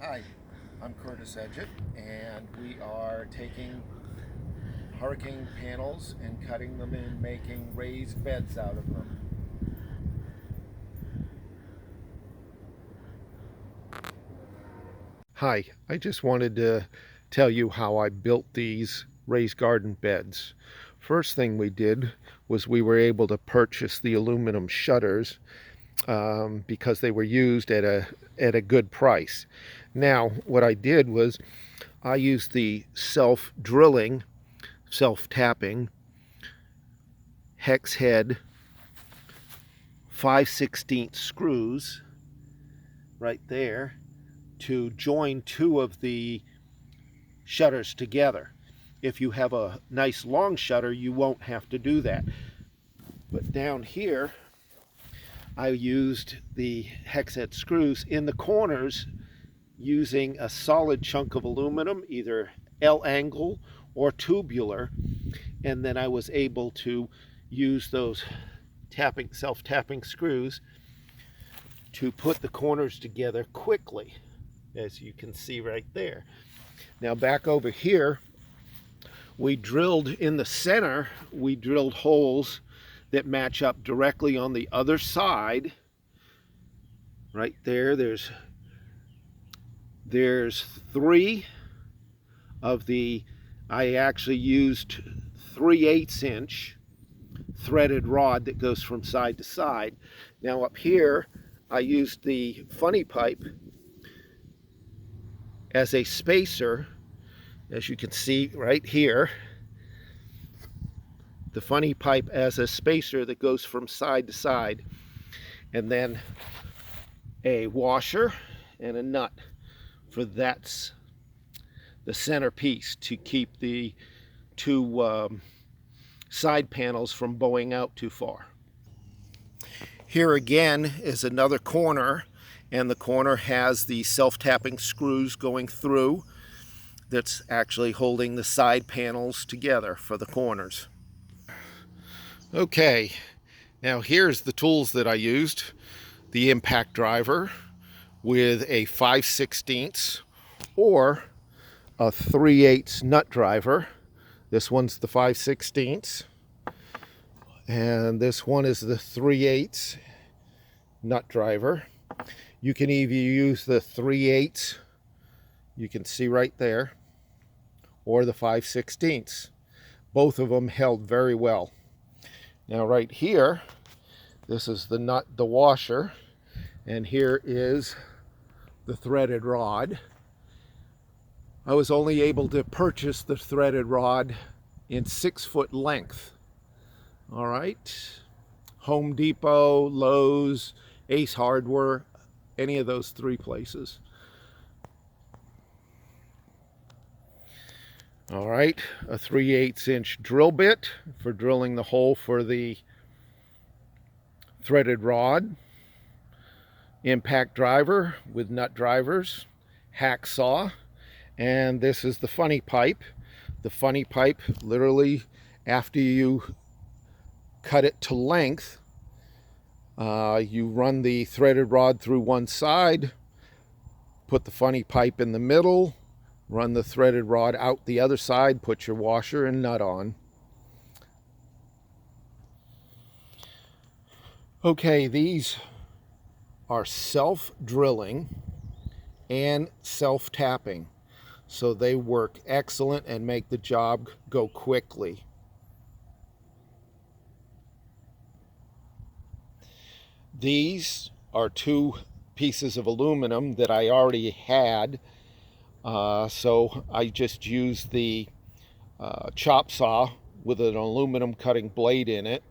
Hi, I'm Curtis Edgett, and we are taking hurricane panels and cutting them and making raised beds out of them. Hi, I just wanted to tell you how I built these raised garden beds. First thing we did was we were able to purchase the aluminum shutters because they were used at a good price. Now, what I did was I used the self-drilling, self-tapping hex head 5/16 screws right there to join two of the shutters together. If you have a nice long shutter, you won't have to do that. But down here, I used the hex head screws in the corners using a solid chunk of aluminum, either L-angle or tubular, and then I was able to use those self-tapping screws to put the corners together quickly, as you can see right there. Now back over here, we drilled in the center, we drilled holes that match up directly on the other side. Right there, there's three of the, I actually used 3/8 inch threaded rod that goes from side to side. Now up here, I used the funny pipe as a spacer, as you can see right here. The funny pipe as a spacer that goes from side to side, and then a washer and a nut for that's the center piece to keep the two side panels from bowing out too far. Here again is another corner, and the corner has the self-tapping screws going through that's actually holding the side panels together for the corners. Okay, now here's the tools that I used. The impact driver with a 5/16 or a 3/8 nut driver. This one's the 5/16 and this one is the 3/8 nut driver. You can either use the 3/8, you can see right there, or the 5/16. Both of them held very well. Now right here, this is the nut, the washer, and here is the threaded rod. I was only able to purchase the threaded rod in 6-foot length. All right, Home Depot, Lowe's, Ace Hardware, any of those three places. All right, a 3/8 inch drill bit for drilling the hole for the threaded rod, impact driver with nut drivers, hacksaw, and this is the funny pipe. The funny pipe, literally after you cut it to length, you run the threaded rod through one side, put the funny pipe in the middle, run the threaded rod out the other side, put your washer and nut on. Okay, these are self-drilling and self-tapping, so they work excellent and make the job go quickly. These are two pieces of aluminum that I already had, so I just used the chop saw with an aluminum cutting blade in it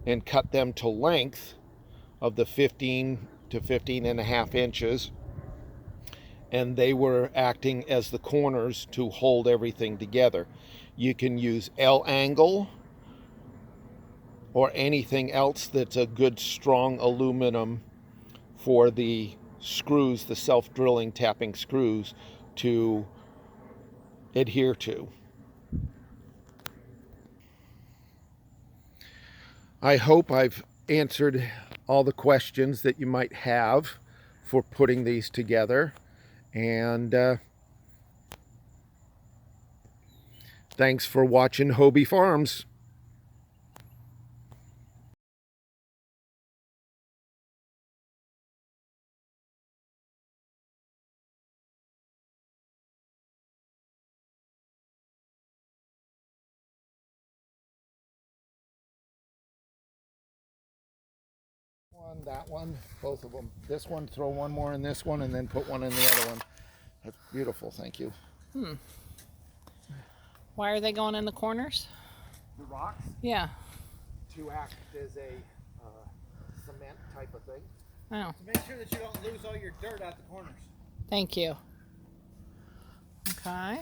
and cut them to length of the 15 to 15.5 inches, and they were acting as the corners to hold everything together. You can use L-angle or anything else that's a good strong aluminum for the screws, the self-drilling tapping screws, to adhere to. I hope I've answered all the questions that you might have for putting these together, And thanks for watching Hobie Farms. One, that one, both of them. This one, throw one more in this one, and then put one in the other one. That's beautiful, thank you. Why are they going in the corners? The rocks? Yeah. To act as a cement type of thing. Oh. To make sure that you don't lose all your dirt out the corners. Thank you. Okay.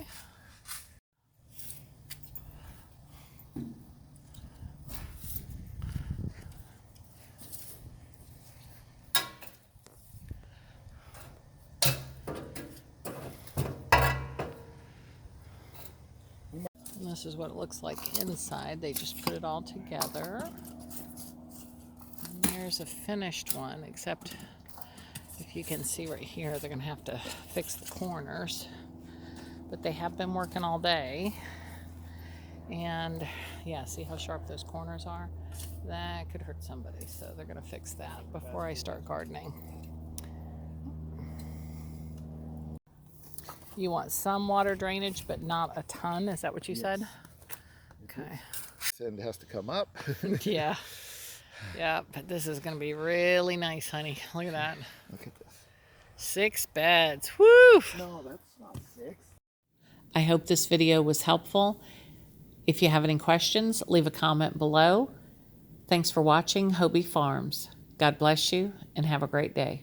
And this is what it looks like inside. They just put it all together. And there's a finished one, except if you can see right here, they're going to have to fix the corners. But they have been working all day. And yeah, see how sharp those corners are? That could hurt somebody. So they're going to fix that before I start gardening. You want some water drainage, but not a ton. Is that what you said? Okay. Sand has to come up. Yeah. Yeah, but this is going to be really nice, honey. Look at that. Look at this. 6 beds. Woo! No, that's not 6. I hope this video was helpful. If you have any questions, leave a comment below. Thanks for watching Hobie Farms. God bless you and have a great day.